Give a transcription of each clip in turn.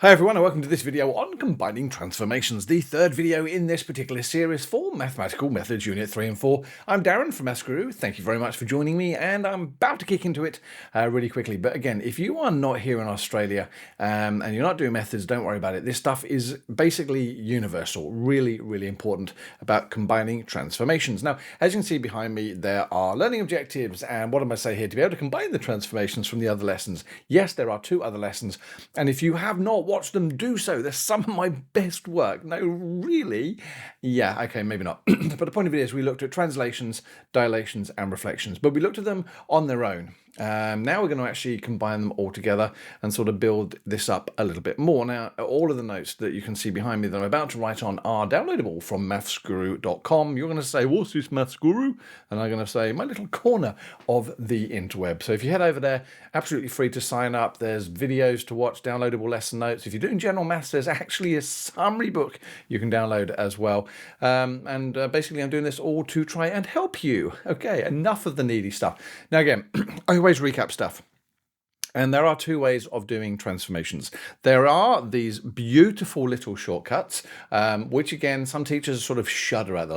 Hi everyone and welcome to this video on combining transformations, the third video in this particular series for Mathematical Methods Unit 3 and 4. I'm Darren from Maths Guru. Thank you very much for joining me and I'm about to kick into it really quickly. But again, if you are not here in Australia and you're not doing methods, don't worry about it. This stuff is basically universal, really, really important about combining transformations. Now, as you can see behind me, there are learning objectives and what am I saying here? To be able to combine the transformations from the other lessons. Yes, there are 2 other lessons and if you have not watch them, do so. They're some of my best work. No, really? Yeah, okay, maybe not. But the point of it is we looked at translations, dilations, and reflections, but we looked at them on their own. Now we're going to actually combine them all together and sort of build this up a little bit more. Now, all of the notes that you can see behind me that I'm about to write on are downloadable from mathsguru.com. You're going to say, what's this Maths Guru? And I'm going to say, my little corner of the interweb. So if you head over there, absolutely free to sign up. There's videos to watch, downloadable lesson notes. If you're doing general maths, there's actually a summary book you can download as well. Basically, I'm doing this all to try and help you. Okay, enough of the needy stuff. Now, again, I always recap stuff. And there are 2 ways of doing transformations. There are these beautiful little shortcuts, which again, some teachers sort of shudder at,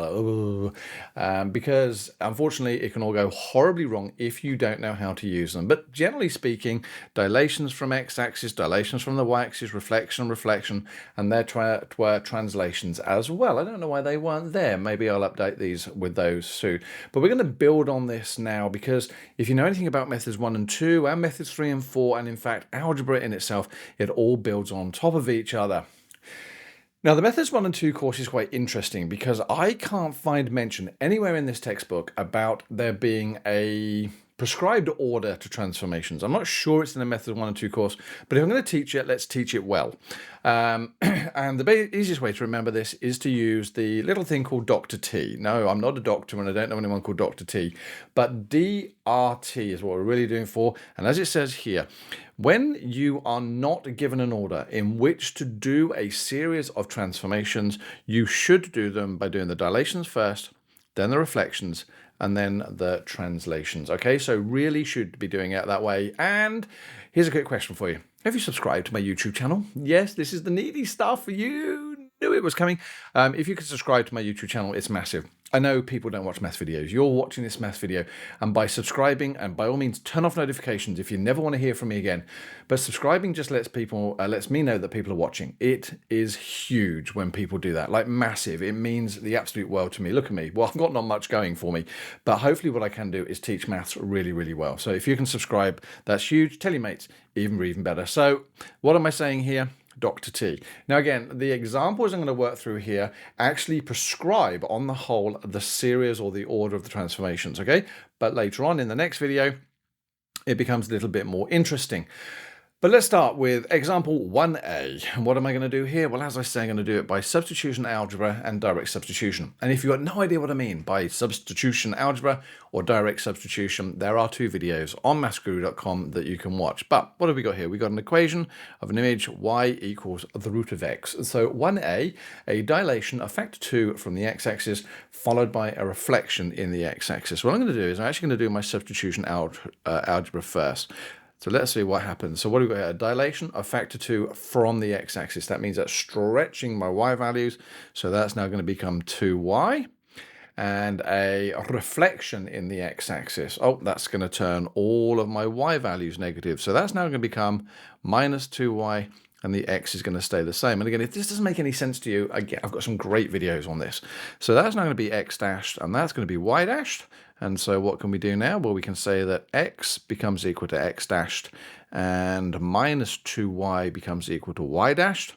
because unfortunately it can all go horribly wrong if you don't know how to use them. But generally speaking, dilations from x-axis, dilations from the y-axis, reflection, and their translations as well. I don't know why they weren't there. Maybe I'll update these with those soon. But we're going to build on this now because if you know anything about methods 1 and 2 and methods 3 and 4, and in fact algebra in itself, it all builds on top of each other. Now the methods 1 and 2 course is quite interesting because I can't find mention anywhere in this textbook about there being a prescribed order to transformations. I'm not sure it's in the Method 1 and 2 course, but if I'm going to teach it, let's teach it well. And the easiest way to remember this is to use the little thing called Dr. T. No, I'm not a doctor and I don't know anyone called Dr. T, but DRT is what we're really doing for. And as it says here, when you are not given an order in which to do a series of transformations, you should do them by doing the dilations first, then the reflections, and then the translations. Okay, so really should be doing it that way. And here's a quick question for you. Have you subscribed to my YouTube channel? Yes, this is the needy stuff. You knew it was coming. If you could subscribe to my YouTube channel, it's massive. I know people don't watch math videos. You're watching this math video, and by subscribing, and by all means, turn off notifications if you never want to hear from me again. But subscribing just lets me know that people are watching. It is huge when people do that, like massive. It means the absolute world to me. Look at me. Well, I've got not much going for me, but hopefully what I can do is teach maths really, really well. So if you can subscribe, that's huge. Tell your mates, even better. So what am I saying here? Dr. T. Now again, the examples I'm going to work through here actually prescribe on the whole the series or the order of the transformations, okay? But later on in the next video, it becomes a little bit more interesting. But let's start with example 1a. And what am I going to do here? Well, as I say, I'm going to do it by substitution algebra and direct substitution. And if you've got no idea what I mean by substitution algebra or direct substitution, there are 2 videos on mathsguru.com that you can watch. But what have we got here? We've got an equation of an image y equals the root of x. So 1a, a dilation, a factor 2 from the x-axis, followed by a reflection in the x-axis. What I'm going to do is I'm actually going to do my substitution algebra first. So let's see what happens. So what have we got here? A dilation of factor 2 from the x-axis. That means that's stretching my y values. So that's now going to become 2y. And a reflection in the x-axis. Oh, that's going to turn all of my y values negative. So that's now going to become minus 2y. And the x is going to stay the same. And again, if this doesn't make any sense to you, again, I've got some great videos on this. So that's now going to be x dashed, and that's going to be y dashed. And so what can we do now? Well, we can say that x becomes equal to x dashed, and minus 2y becomes equal to y dashed,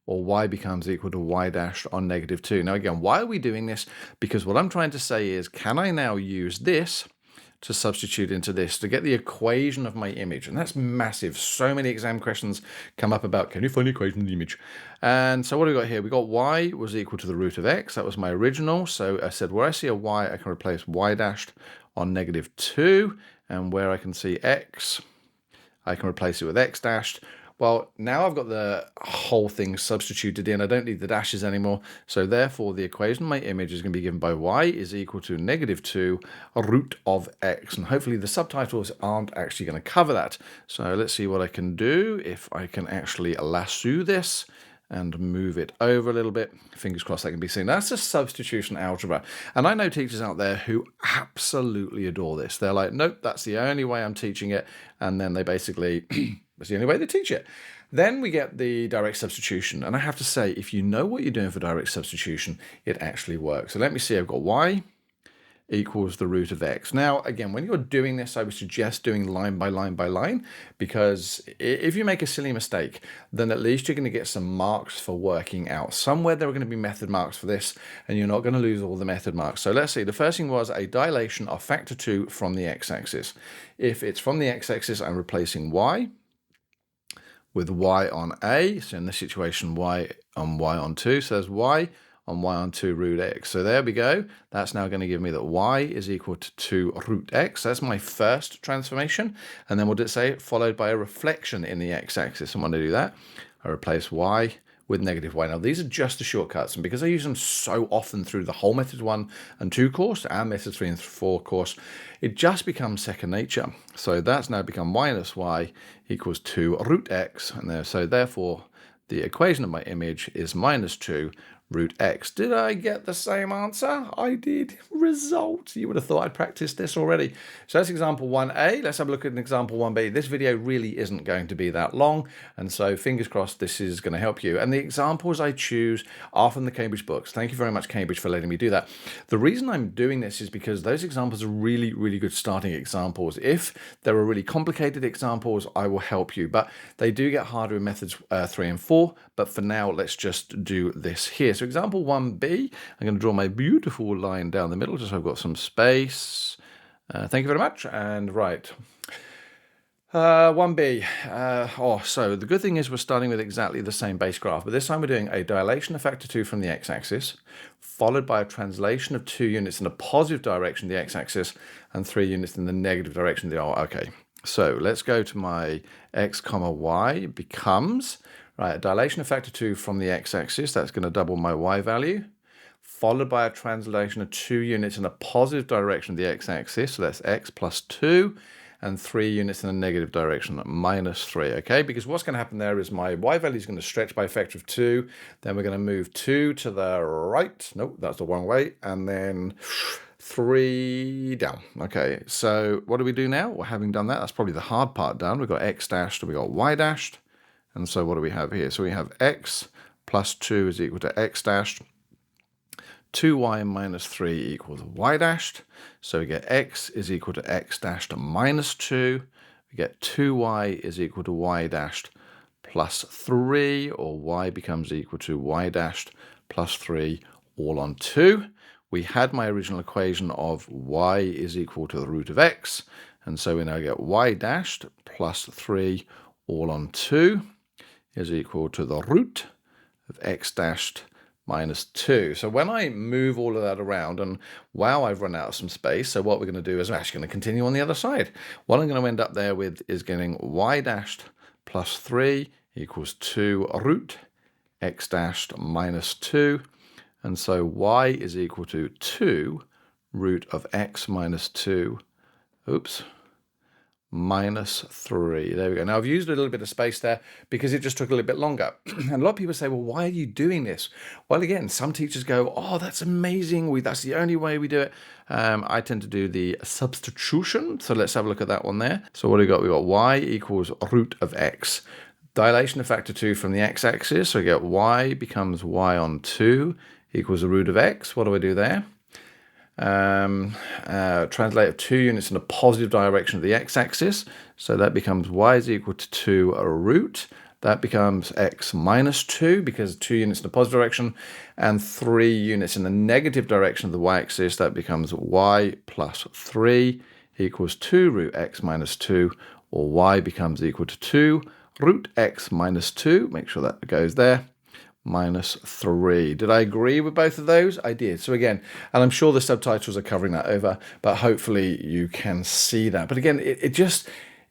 or y becomes equal to y dashed on negative 2. Now again, why are we doing this? Because what I'm trying to say is, can I now use this to substitute into this to get the equation of my image? And that's massive. So many exam questions come up about, can you find the equation of the image? And so what do we got here? We got y was equal to the root of x. That was my original. So I said where I see a y, I can replace y dashed on negative 2. And where I can see x, I can replace it with x dashed. Well, now I've got the whole thing substituted in. I don't need the dashes anymore. So therefore, the equation my image is going to be given by y is equal to -2 root of x. And hopefully the subtitles aren't actually going to cover that. So let's see what I can do if I can actually lasso this and move it over a little bit. Fingers crossed that can be seen. That's a substitution algebra. And I know teachers out there who absolutely adore this. They're like, nope, that's the only way I'm teaching it. And then they basically, that's the only way they teach it. Then we get the direct substitution. And I have to say, if you know what you're doing for direct substitution, it actually works. So let me see, I've got y equals the root of x. Now, again, when you're doing this, I would suggest doing line by line by line, because if you make a silly mistake, then at least you're going to get some marks for working out. Somewhere there are going to be method marks for this, and you're not going to lose all the method marks. So let's see, the first thing was a dilation of factor 2 from the x-axis. If it's from the x-axis, I'm replacing y with y on a. So in this situation, y on 2. So there's y on y on 2 root x. So there we go. That's now going to give me that y is equal to 2 root x. That's my first transformation. And then what did it say? Followed by a reflection in the x-axis. And when I do that, I replace y with -y. Now, these are just the shortcuts. And because I use them so often through the whole Methods 1 and 2 course and Methods 3 and 4 course, it just becomes second nature. So that's now become minus y equals 2 root x. And there, so therefore, the equation of my image is -2 root x. Did I get the same answer? I did. Result. You would have thought I'd practiced this already. So that's example 1a. Let's have a look at an example 1b. This video really isn't going to be that long, and so fingers crossed this is going to help you. And the examples I choose are from the Cambridge books. Thank you very much, Cambridge, for letting me do that. The reason I'm doing this is because those examples are really, really good starting examples. If there are really complicated examples, I will help you, but they do get harder in methods 3 and 4. But for now, let's just do this here. So example 1b, I'm going to draw my beautiful line down the middle, just so I've got some space. Thank you very much. And right, 1b. So the good thing is we're starting with exactly the same base graph, but this time we're doing a dilation of factor 2 from the x-axis, followed by a translation of 2 units in a positive direction of the x-axis and 3 units in the negative direction of the okay. So let's go to my x comma y becomes... Right, a dilation of factor 2 from the x-axis, that's going to double my y value, followed by a translation of 2 units in a positive direction of the x-axis, so that's x plus 2, and 3 units in the negative direction, minus 3, okay? Because what's going to happen there is my y value is going to stretch by a factor of 2, then we're going to move 2 to the right, nope, that's the wrong way, and then 3 down. Okay, so what do we do now? Well, having done that, that's probably the hard part done. We've got x dashed and we've got y dashed. And so what do we have here? So we have x plus 2 is equal to x dashed. 2y minus 3 equals y dashed. So we get x is equal to x dashed minus 2. We get 2y is equal to y dashed plus 3, or y becomes equal to y dashed plus 3 all on 2. We had my original equation of y is equal to the root of x. And so we now get y dashed plus 3 all on 2. Is equal to the root of x dashed minus 2. So when I move all of that around, and wow, I've run out of some space, so what we're going to do is I'm actually going to continue on the other side. What I'm going to end up there with is getting y dashed plus 3 equals 2 root x dashed minus 2. And so y is equal to 2 root of x minus 2. Oops. Minus 3. There we go. Now, I've used a little bit of space there because it just took a little bit longer. And a lot of people say, well, why are you doing this? Well, again, some teachers go, oh, that's amazing. That's the only way we do it. I tend to do the substitution. So let's have a look at that one there. So what do we got? We got y equals root of x. Dilation of factor 2 from the x-axis. So we get y becomes y on 2 equals the root of x. What do I do there? Translate of 2 units in a positive direction of the x-axis. So that becomes y is equal to 2 root. That becomes x minus 2 because 2 units in the positive direction, and 3 units in the negative direction of the y-axis. That becomes y plus 3 equals 2 root x minus 2, or y becomes equal to 2 root x minus 2. Make sure that goes there. Minus 3. Did I agree with both of those? I did. So again, and I'm sure the subtitles are covering that over, but hopefully you can see that. But again, it just,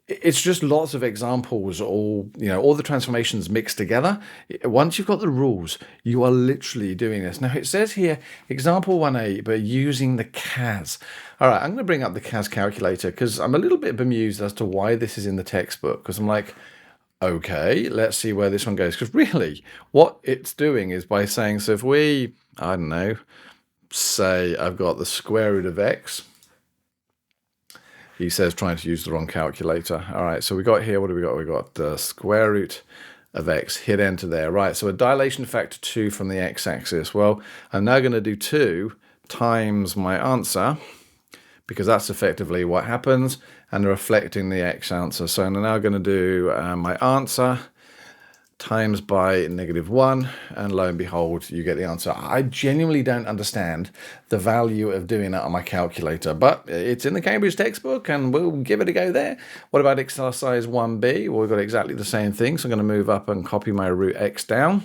It's just lots of examples, all the transformations mixed together. Once you've got the rules, you are literally doing this. Now it says here, example 1a, but using the CAS. All right, I'm going to bring up the CAS calculator because I'm a little bit bemused as to why this is in the textbook. Because I'm like, okay, let's see where this one goes. Because really, what it's doing is by saying, so if we, I don't know, say I've got the square root of x. He says trying to use the wrong calculator. All right, so we got here, what do we got? We got the square root of x, hit enter there. Right, so a dilation factor 2 from the x-axis. Well, I'm now going to do 2 times my answer, because that's effectively what happens, and reflecting the x answer. So I'm now going to do my answer times by -1, and lo and behold, you get the answer. I genuinely don't understand the value of doing that on my calculator, but it's in the Cambridge textbook, and we'll give it a go there. What about exercise 1b? Well, we've got exactly the same thing, so I'm going to move up and copy my root x down.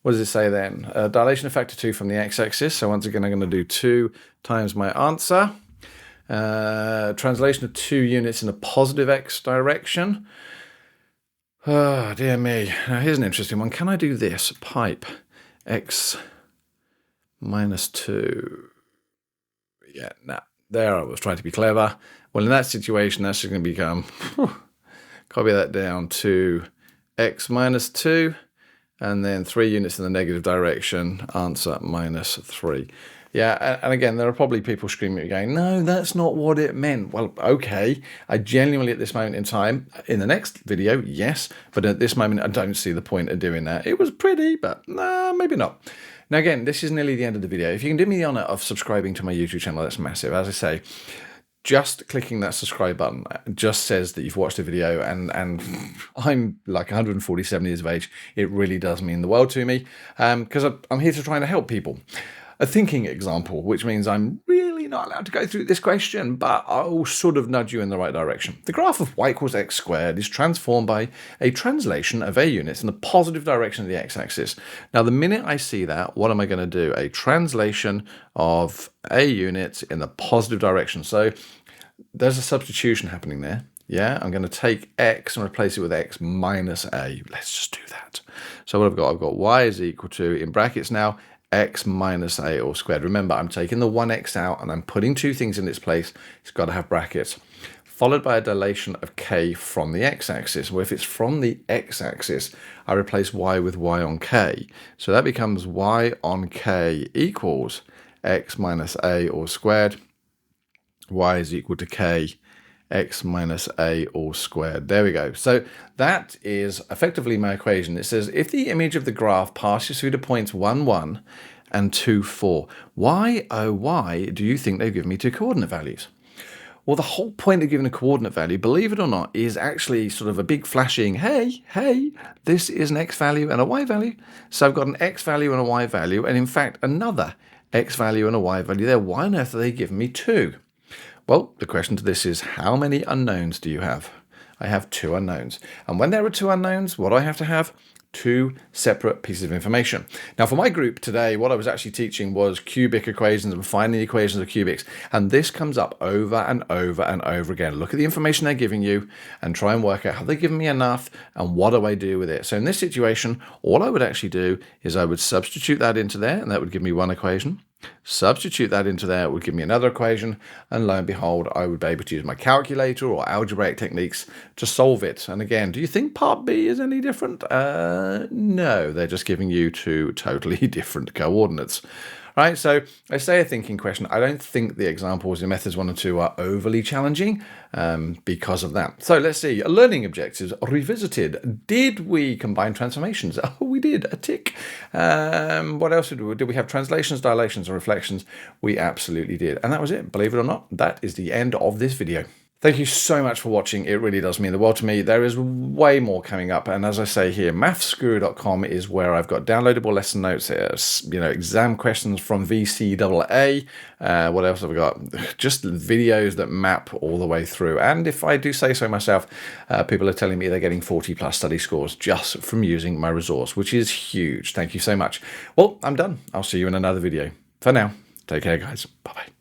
What does it say then? Dilation of factor 2 from the x-axis. So once again, I'm going to do 2 times my answer. Translation of 2 units in a positive x direction. Oh, dear me. Now, here's an interesting one. Can I do this? Pipe x minus 2. Yeah, nah. There I was trying to be clever. Well, in that situation, that's just going to become, copy that down to x minus 2, and then 3 units in the negative direction, answer -3. Yeah, and again, there are probably people screaming at me going, no, that's not what it meant. Well, okay, I genuinely at this moment in time, in the next video, yes, but at this moment, I don't see the point of doing that. It was pretty, but nah, maybe not. Now, again, this is nearly the end of the video. If you can do me the honor of subscribing to my YouTube channel, that's massive. As I say, just clicking that subscribe button just says that you've watched a video, and I'm like 147 years of age. It really does mean the world to me, because I'm here to try and help people. A thinking example, which means I'm really not allowed to go through this question, but I'll sort of nudge you in the right direction. The graph of y equals x squared is transformed by a translation of a units in the positive direction of the x-axis. Now, the minute I see that, what am I going to do? A translation of a unit in the positive direction. So there's a substitution happening there. Yeah, I'm going to take x and replace it with x minus a. Let's just do that. So what I've got? I've got y is equal to, in brackets now, x minus a all squared. Remember, I'm taking the 1x out and I'm putting 2 things in its place. It's got to have brackets. Followed by a dilation of k from the x-axis. Well, if it's from the x-axis, I replace y with y on k. So that becomes y on k equals x minus a all squared. Y is equal to k, x minus a all squared. There we go. So that is effectively my equation. It says if the image of the graph passes through the points 1, 1 and 2, 4, why, oh why, do you think they've given me 2 coordinate values? Well, the whole point of giving a coordinate value, believe it or not, is actually sort of a big flashing, hey, this is an x value and a y value. So I've got an x value and a y value, and in fact, another x value and a y value there. Why on earth are they giving me 2? Well, the question to this is, how many unknowns do you have? I have 2 unknowns. And when there are 2 unknowns, what do I have to have? 2 separate pieces of information. Now, for my group today, what I was actually teaching was cubic equations and finding the equations of cubics. And this comes up over and over and over again. Look at the information they're giving you and try and work out, have they given me enough and what do I do with it? So in this situation, all I would actually do is I would substitute that into there, and that would give me 1 equation. Substitute that into there, it would give me another equation, and lo and behold, I would be able to use my calculator or algebraic techniques to solve it. And again, do you think part B is any different? No, they're just giving you 2 totally different coordinates. Right, so I say a thinking question. I don't think the examples in methods 1 and 2 are overly challenging because of that. So let's see, learning objectives revisited. Did we combine transformations? Oh, we did, a tick. What else did we do? Did we have translations, dilations, or reflections? We absolutely did. And that was it. Believe it or not, that is the end of this video. Thank you so much for watching. It really does mean the world to me. There is way more coming up. And as I say here, maffsguru.com is where I've got downloadable lesson notes, exam questions from VCEE. What else have I got? Just videos that map all the way through. And if I do say so myself, people are telling me they're getting 40+ study scores just from using my resource, which is huge. Thank you so much. Well, I'm done. I'll see you in another video. For now, take care, guys. Bye-bye.